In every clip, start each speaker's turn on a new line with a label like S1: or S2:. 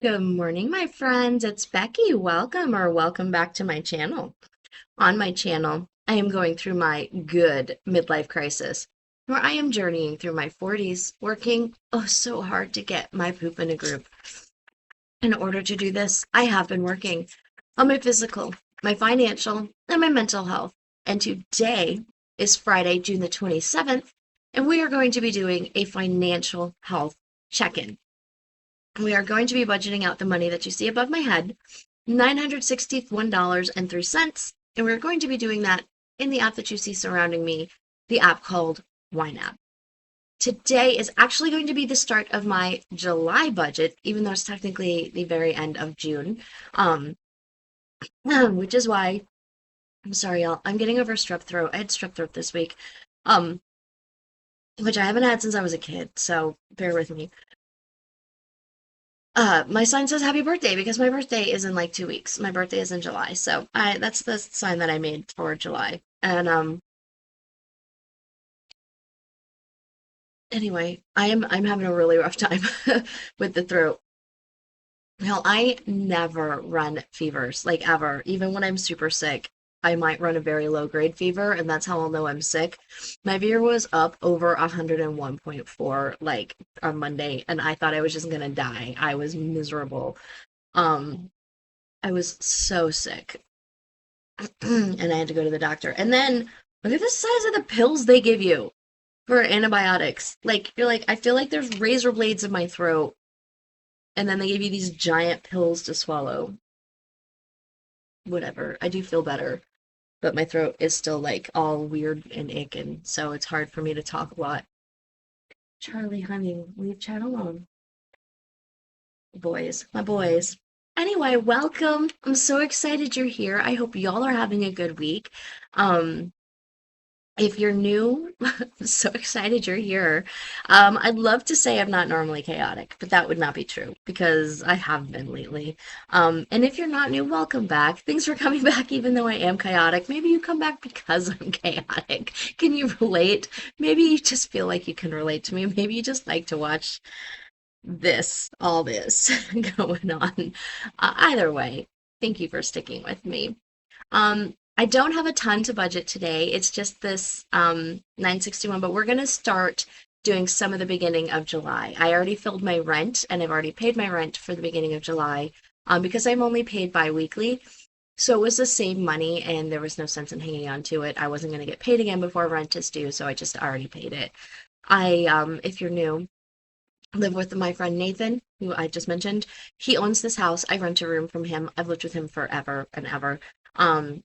S1: Good morning, my friends. It's Becky. Welcome or welcome back to my channel. On my channel, I am going through my good midlife crisis, where I am journeying through my 40s, working so hard to get my poop in a group. In order to do this, I have been working on my physical, my financial, and my mental health. And today is Friday, June the 27th, and we are going to be doing a financial health check-in. We are going to be budgeting out the money that you see above my head, $961.03, and we're going to be doing that in the app that you see surrounding me, the app called YNAB. Today is actually going to be the start of my July budget, even though it's technically the very end of June, um, which is why, I'm sorry, y'all, I'm getting over strep throat. I had strep throat this week, um, which I haven't had since I was a kid, so bear with me. My sign says happy birthday because my birthday is in like 2 weeks. My birthday is in July. So that's the sign that I made for July. And anyway, I'm having a really rough time with the throat. Hell, I never run fevers, like ever. Even when I'm super sick, I might run a very low grade fever, and that's how I'll know I'm sick. My fever was up over 101.4 like on Monday, and I thought I was just gonna die. I was miserable. Um, I was so sick. And I had to go to the doctor. And then look at the size of the pills they give you for antibiotics. Like you're like, I feel like there's razor blades in my throat, and then they give you these giant pills to swallow. Whatever. I do feel better, but my throat is still like all weird and ick, and so it's hard for me to talk a lot. Charlie, honey, leave Chad alone. Boys, my boys. Anyway, welcome. I'm so excited you're here. I hope y'all are having a good week. Um, If you're new, I'm so excited you're here. I'd love to say I'm not normally chaotic, but that would not be true because I have been lately. And if you're not new, welcome back. Thanks for coming back, even though I am chaotic. Maybe you come back because I'm chaotic. Can you relate? Maybe you just feel like you can relate to me. Maybe you just like to watch all this going on. Either way, thank you for sticking with me. I don't have a ton to budget today. It's just this 961, but we're going to start doing some of the beginning of July. I already filled my rent and I've already paid my rent for the beginning of July because I'm only paid bi-weekly. So it was the same money and there was no sense in hanging on to it. I wasn't going to get paid again before rent is due, so I just already paid it. If you're new, live with my friend Nathan, who I just mentioned. He owns this house. I rent a room from him. I've lived with him forever and ever. Um,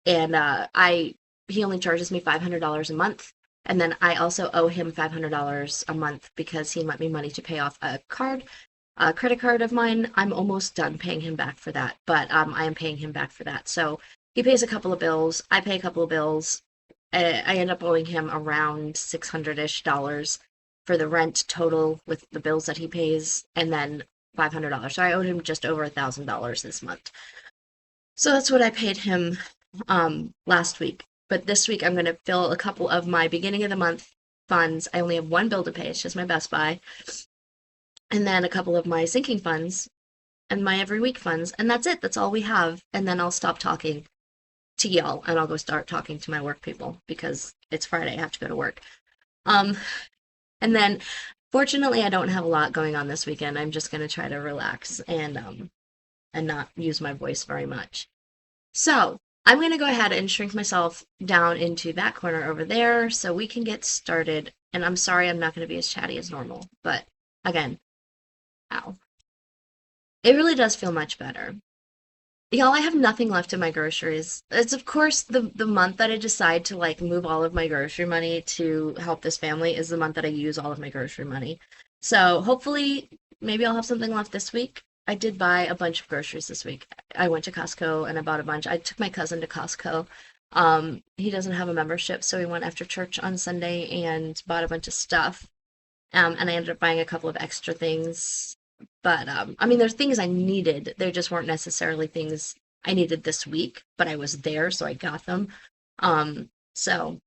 S1: and I he only charges me $500 a month, and then I also owe him $500 a month because he lent me money to pay off a credit card of mine. I'm almost done paying him back for that, but I am paying him back for that. So he pays a couple of bills, I pay a couple of bills. I end up owing him around 600-ish dollars for the rent total with the bills that he pays, and then $500. So I owed him just over $1,000 this month. So that's what I paid him last week. But this week I'm going to fill a couple of my beginning of the month funds. I only have one bill to pay. It's just my Best Buy. And then a couple of my sinking funds and my every week funds. And that's it. That's all we have. And then I'll stop talking to y'all and I'll go start talking to my work people because it's Friday. I have to go to work. Um, and then fortunately I don't have a lot going on this weekend. I'm just going to try to relax and not use my voice very much. So I'm going to go ahead and shrink myself down into that corner over there so we can get started. And I'm sorry I'm not going to be as chatty as normal, but again, ow. It really does feel much better. Y'all, I have nothing left in my groceries. It's of course the month that I decide to like move all of my grocery money to help this family is the month that I use all of my grocery money. So hopefully maybe I'll have something left this week. I did buy a bunch of groceries this week. I went to Costco and I bought a bunch. I took my cousin to Costco. He doesn't have a membership, so we went after church on Sunday and bought a bunch of stuff. And I ended up buying a couple of extra things. But I mean, there's things I needed. There just weren't necessarily things I needed this week, but I was there, so I got them. So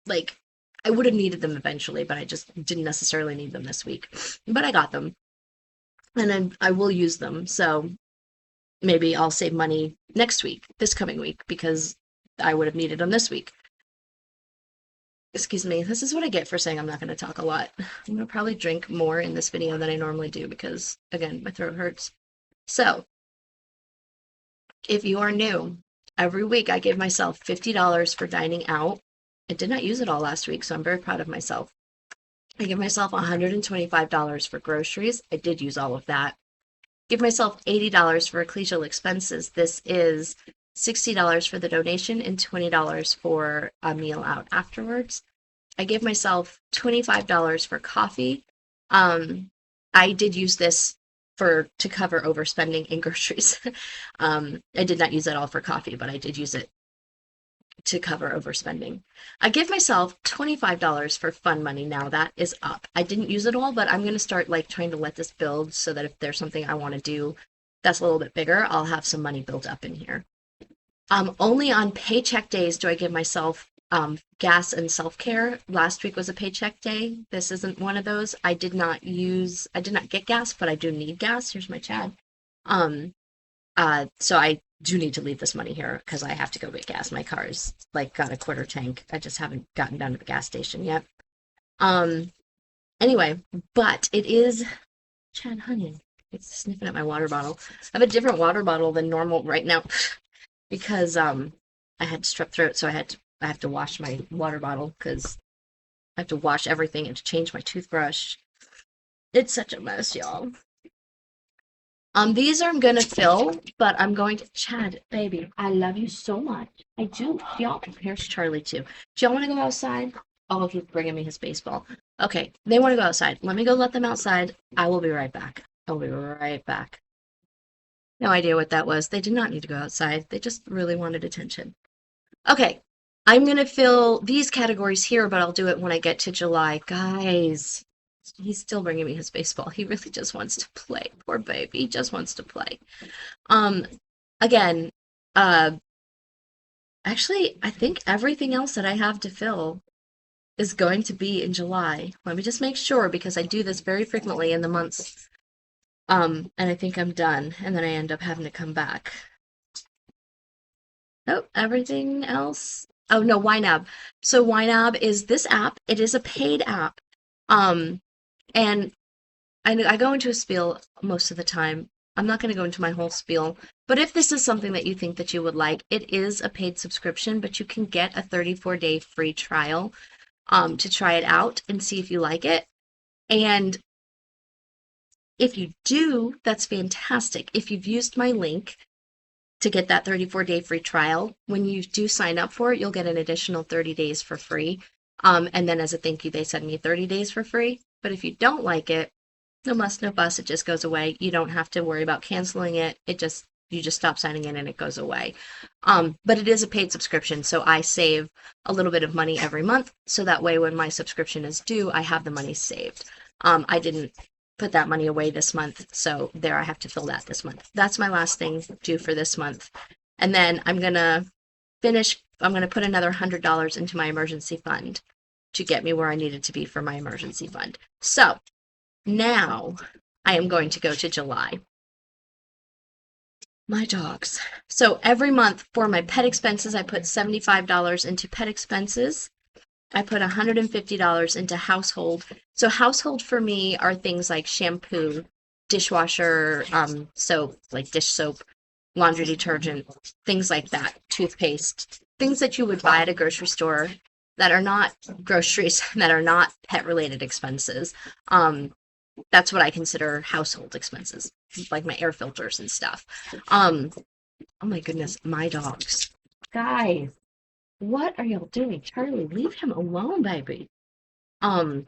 S1: like I would have needed them eventually, but I just didn't necessarily need them this week. But I got them. and I will use them. So maybe I'll save money next week, this coming week, because I would have needed them this week. Excuse me, this is what I get for saying I'm not going to talk a lot. I'm going to probably drink more in this video than I normally do because, again, my throat hurts. So, if you are new, every week I give myself $50 for dining out. I did not use it all last week, so I'm very proud of myself. I give myself $125 for groceries. I did use all of that. Give myself $80 for ecclesial expenses. This is $60 for the donation and $20 for a meal out afterwards. I give myself $25 for coffee. I did use this to cover overspending in groceries. I did not use it all for coffee, but I did use it to cover overspending. I give myself $25 for fun money. Now that is up. I didn't use it all, but I'm going to start like trying to let this build so that if there's something I want to do that's a little bit bigger, I'll have some money built up in here. Only on paycheck days do I give myself gas and self-care. Last week was a paycheck day. This isn't one of those. I did not get gas, but I do need gas. Here's my Chad. So I do need to leave this money here because I have to go get gas. My car is like got a quarter tank. I just haven't gotten down to the gas station yet. Anyway, but it is Chad, honey. It's sniffing at my water bottle. I have a different water bottle than normal right now because I had strep throat, so I have to wash my water bottle because I have to wash everything and to change my toothbrush. It's such a mess, y'all. These I'm gonna fill, but I'm going to Chad, baby. I love you so much. I do. Y'all, here's Charlie too. Do y'all want to go outside? Oh, he's bringing me his baseball. Okay, they want to go outside. Let me go let them outside. I will be right back. I'll be right back. No idea what that was. They did not need to go outside. They just really wanted attention. Okay, I'm gonna fill these categories here, but I'll do it when I get to July. Guys, he's still bringing me his baseball. He really just wants to play. Poor baby. He just wants to play. Again, actually, I think everything else that I have to fill is going to be in July. Let me just make sure because I do this very frequently in the months. And I think I'm done, and then I end up having to come back. Oh, everything else. Oh no, YNAB. So YNAB is this app. It is a paid app. And I go into a spiel most of the time. I'm not going to go into my whole spiel, but if this is something that you think that you would like, it is a paid subscription, but you can get a 34-day free trial to try it out and see if you like it. And if you do, that's fantastic. If you've used my link to get that 34-day free trial, when you do sign up for it, you'll get an additional 30 days for free. And then as a thank you, they send me 30 days for free. But if you don't like it, no muss, no fuss, it just goes away. You don't have to worry about canceling it. You just stop signing in and it goes away. But it is a paid subscription, so I save a little bit of money every month. So that way when my subscription is due, I have the money saved. I didn't put that money away this month, so there I have to fill that this month. That's my last thing due for this month. And then I'm going to put another $100 into my emergency fund to get me where I needed to be for my emergency fund. So now I am going to go to July. My dogs. So every month for my pet expenses, I put $75 into pet expenses. I put $150 into household. So household for me are things like shampoo, dishwasher, soap, like dish soap, laundry detergent, things like that, toothpaste, things that you would buy at a grocery store that are not groceries, that are not pet-related expenses. That's what I consider household expenses, like my air filters and stuff. Oh my goodness, my dogs. Guys, what are y'all doing? Charlie, leave him alone, baby. So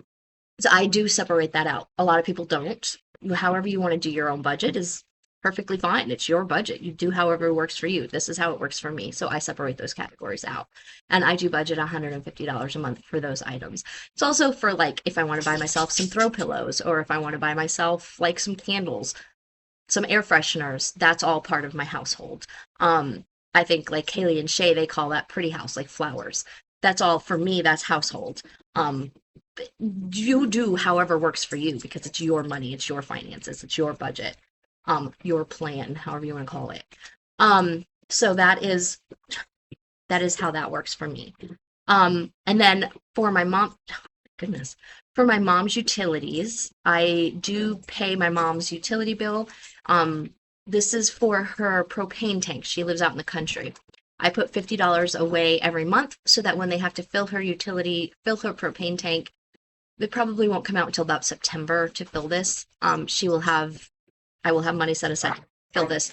S1: I do separate that out. A lot of people don't. However you want to do your own budget is perfectly fine. It's your budget. You do however works for you. This is how it works for me. So I separate those categories out. And I do budget $150 a month for those items. It's also for like if I want to buy myself some throw pillows or if I want to buy myself like some candles, some air fresheners, that's all part of my household. I think like Kaylee and Shay, they call that pretty house, like flowers. That's all for me, that's household. you do however works for you because it's your money, it's your finances, it's your budget, your plan, however you want to call it. So that is how that works for me. And then for my mom, goodness, for my mom's utilities, I do pay my mom's utility bill. This is for her propane tank. She lives out in the country. I put $50 away every month so that when they have to fill her propane tank, it probably won't come out until about September to fill this. I will have money set aside to fill this.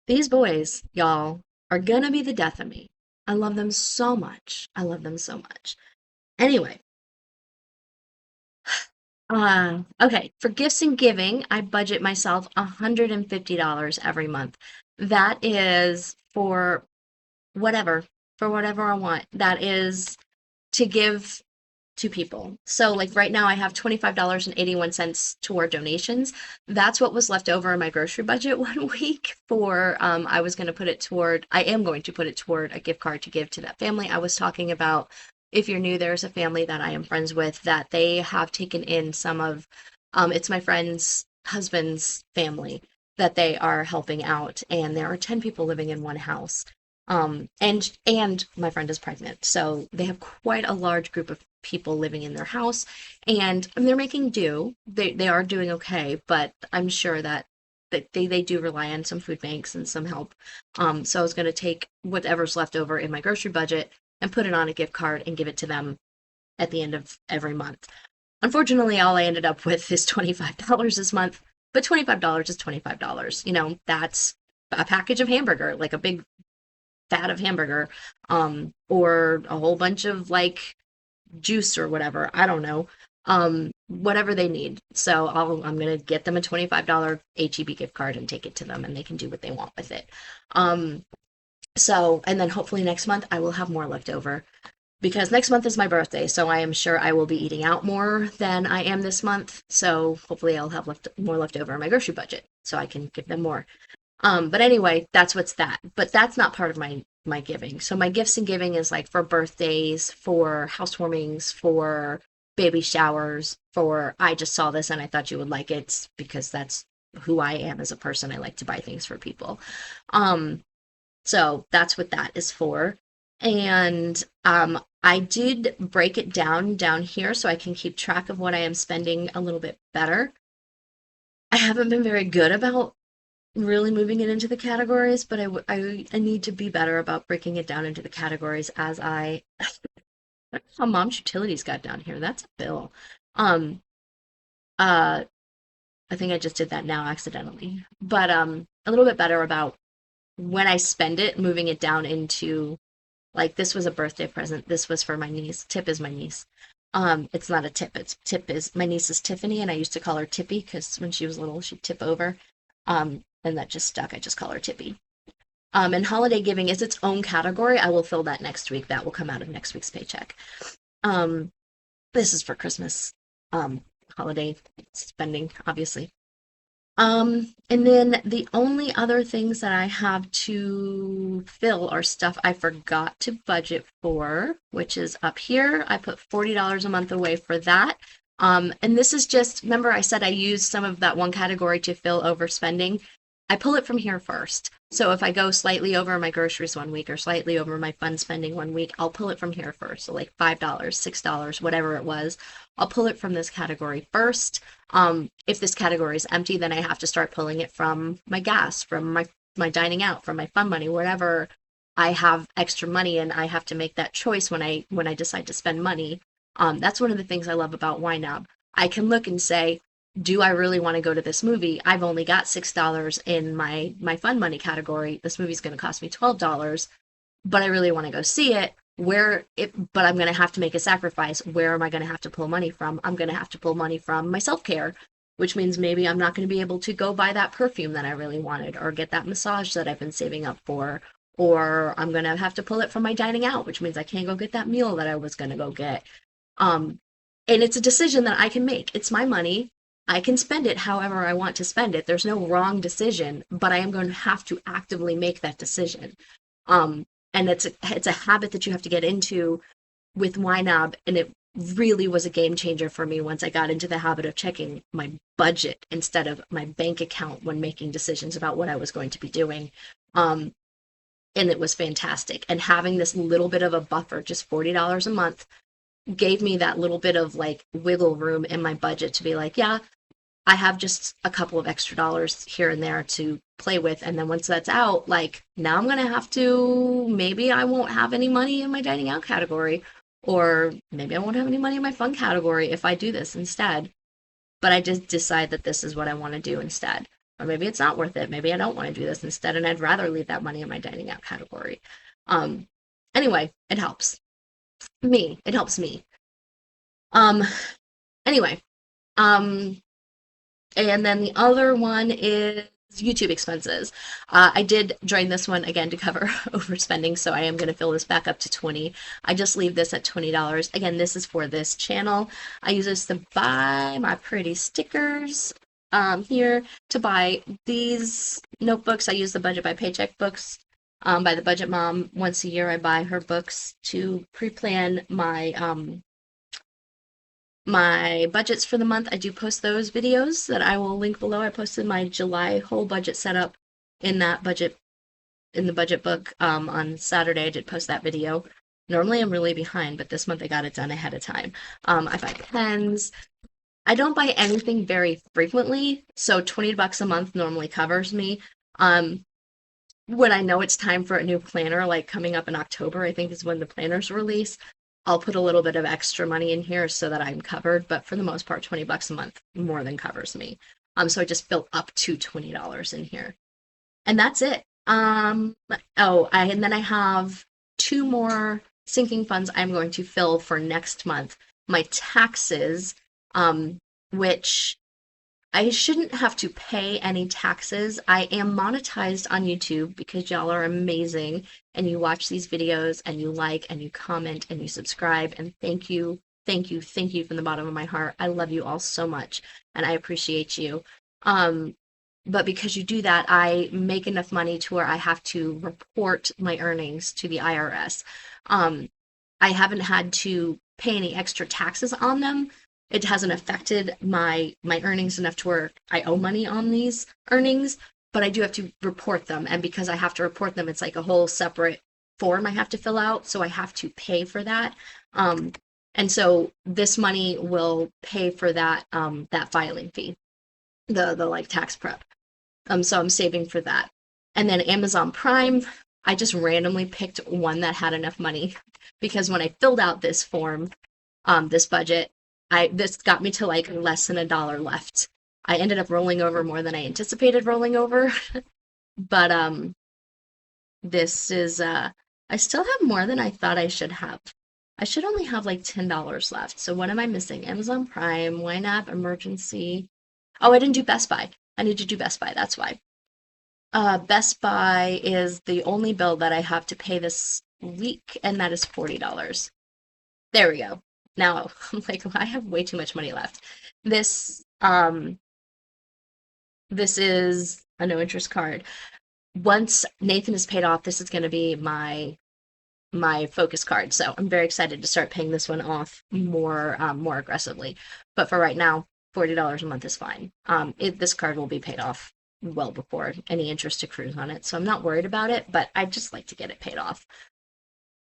S1: These boys, y'all, are gonna be the death of me. I love them so much. I love them so much. Anyway, okay, for gifts and giving, I budget myself $150 every month. That is whatever, for whatever I want. That is to give to people. So like right now I have $25.81 toward donations. That's what was left over in my grocery budget one week for I am going to put it toward a gift card to give to that family I was talking about. If you're new, there's a family that I am friends with that they have taken in some of it's my friend's husband's family that they are helping out, and there are 10 people living in one house. And my friend is pregnant, so they have quite a large group of people living in their house, and they're making do. They are doing okay, but I'm sure that they do rely on some food banks and some help. So I was going to take whatever's left over in my grocery budget and put it on a gift card and give it to them at the end of every month. Unfortunately, all I ended up with is $25 this month, but $25 is $25. That's a package of hamburger, like a big fat of hamburger, or a whole bunch of like juice or whatever. I don't know. Whatever they need. So I'm gonna get them a $25 HEB gift card and take it to them, and they can do what they want with it. And then hopefully next month I will have more left over because next month is my birthday, so I am sure I will be eating out more than I am this month. So hopefully I'll have more left over in my grocery budget, so I can give them more. But anyway, that's what's that. But that's not part of my giving. So my gifts and giving is like for birthdays, for housewarmings, for baby showers, for I just saw this and I thought you would like it because that's who I am as a person. I like to buy things for people. So that's what that is for. And I did break it down here so I can keep track of what I am spending a little bit better. I haven't been very good about really moving it into the categories, but I need to be better about breaking it down into the categories as I how mom's utilities got down here. That's a bill. Um uh I think I just did that now accidentally. But a little bit better about when I spend it, moving it down into like this was a birthday present. This was for my niece. Tip is my niece. It's not a tip. Tip is my niece is Tiffany, and I used to call her Tippy because when she was little, she'd tip over. And that just stuck. I just call her Tippy. And holiday giving is its own category. I will fill that next week. That will come out of next week's paycheck. This is for Christmas, holiday spending, obviously. And then the only other things that I have to fill are stuff I forgot to budget for, which is up here. I put $40 a month away for that. And this is just, remember I said I used some of that one category to fill overspending. I pull it from here first. So if I go slightly over my groceries one week or slightly over my fun spending one week, I'll pull it from here first. So like $5, $6, whatever it was, I'll pull it from this category first. If this category is empty, then I have to start pulling it from my gas, from my dining out, from my fun money, whatever I have extra money, and I have to make that choice when I decide to spend money. That's one of the things I love about YNAB. I can look and say, do I really want to go to this movie? I've only got $6 in my fun money category. This movie's going to cost me $12, but I really want to go see it. But I'm going to have to make a sacrifice. Where am I going to have to pull money from? I'm going to have to pull money from my self-care, which means maybe I'm not going to be able to go buy that perfume that I really wanted or get that massage that I've been saving up for. Or I'm going to have to pull it from my dining out, which means I can't go get that meal that I was going to go get. And it's a decision that I can make. It's my money. I can spend it however I want to spend it. There's no wrong decision, but I am going to have to actively make that decision. and it's a habit that you have to get into with YNAB, and it really was a game changer for me once I got into the habit of checking my budget instead of my bank account when making decisions about what I was going to be doing. Um, and it was fantastic. And having this little bit of a buffer, just $40 a month, gave me that little bit of like wiggle room in my budget to be like, yeah, I have just a couple of extra dollars here and there to play with. And then once that's out, like now I'm going to have to, maybe I won't have any money in my dining out category, or maybe I won't have any money in my fun category if I do this instead. But I just decide that this is what I want to do instead. Or maybe it's not worth it. Maybe I don't want to do this instead, and I'd rather leave that money in my dining out category. Um, anyway, it helps me. It helps me. Um, anyway, um, and then the other one is YouTube expenses. I did join this one again to cover overspending, so I am going to fill this back up to 20. I just leave this at $20. Again, this is for this channel. I use this to buy my pretty stickers here, to buy these notebooks. I use the Budget by Paycheck books by the Budget Mom. Once a year, I buy her books to pre-plan my budgets for the month. I do post those videos that I will link below. I posted my July whole budget setup in that budget, in the budget book on Saturday. I did post that video. Normally I'm really behind, but this month I got it done ahead of time. I buy pens. I don't buy anything very frequently, so $20 a month normally covers me. When I know it's time for a new planner, like coming up in October, I think is when the planners release, I'll put a little bit of extra money in here so that I'm covered, but for the most part, $20 a month more than covers me. So I just built up to $20 in here. And that's it. And then I have two more sinking funds I'm going to fill for next month. My taxes, which I shouldn't have to pay any taxes. I am monetized on YouTube because y'all are amazing and you watch these videos and you like and you comment and you subscribe, and thank you, thank you, thank you from the bottom of my heart. I love you all so much and I appreciate you. But because you do that, I make enough money to where I have to report my earnings to the IRS. I haven't had to pay any extra taxes on them. It hasn't affected my earnings enough to where I owe money on these earnings, but I do have to report them. And because I have to report them, it's like a whole separate form I have to fill out. So I have to pay for that. And so this money will pay for that that filing fee, the like tax prep. So I'm saving for that. And then Amazon Prime, I just randomly picked one that had enough money because when I filled out this form, this budget, this got me to like less than $1 left. I ended up rolling over more than I anticipated rolling over. But this is I still have more than I thought I should have. I should only have like $10 left. So what am I missing? Amazon Prime, YNAB, emergency. Oh, I didn't do Best Buy. I need to do Best Buy, that's why. Best Buy is the only bill that I have to pay this week, and that is $40. There we go. Now I'm like, I have way too much money left. This this is a no interest card. Once Nathan is paid off, this is going to be my focus card. So I'm very excited to start paying this one off more more aggressively. But for right now, $40 a month is fine. This card will be paid off well before any interest accrues on it, so I'm not worried about it. But I'd just like to get it paid off.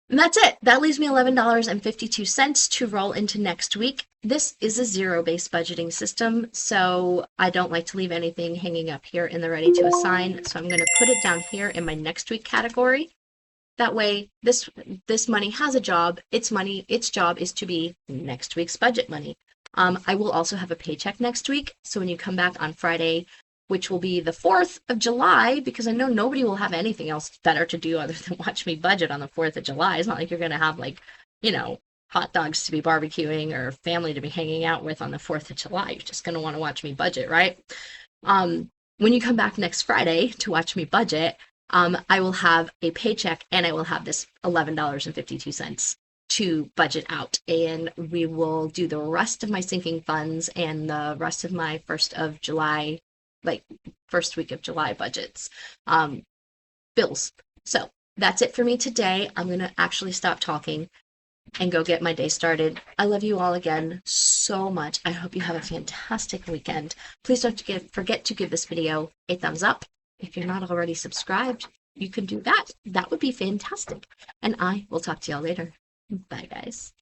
S1: And that's it. That leaves me $11.52 to roll into next week. This is a zero-based budgeting system, so I don't like to leave anything hanging up here in the ready to assign. So I'm going to put it down here in my next week category. That way, this money has a job. Its job is to be next week's budget money. I will also have a paycheck next week. So when you come back on Friday, which will be the 4th of July, because I know nobody will have anything else better to do other than watch me budget on the 4th of July. It's not like you're going to have like, hot dogs to be barbecuing or family to be hanging out with on the 4th of July. You're just going to want to watch me budget, right? When you come back next Friday to watch me budget, I will have a paycheck and I will have this $11.52 to budget out, and we will do the rest of my sinking funds and the rest of my first week of July budgets, bills. So that's it for me today. I'm gonna actually stop talking and go get my day started. I love you all again so much. I hope you have a fantastic weekend. Please don't forget to give this video a thumbs up. If you're not already subscribed, you can do that. That would be fantastic. And I will talk to y'all later. Bye, guys.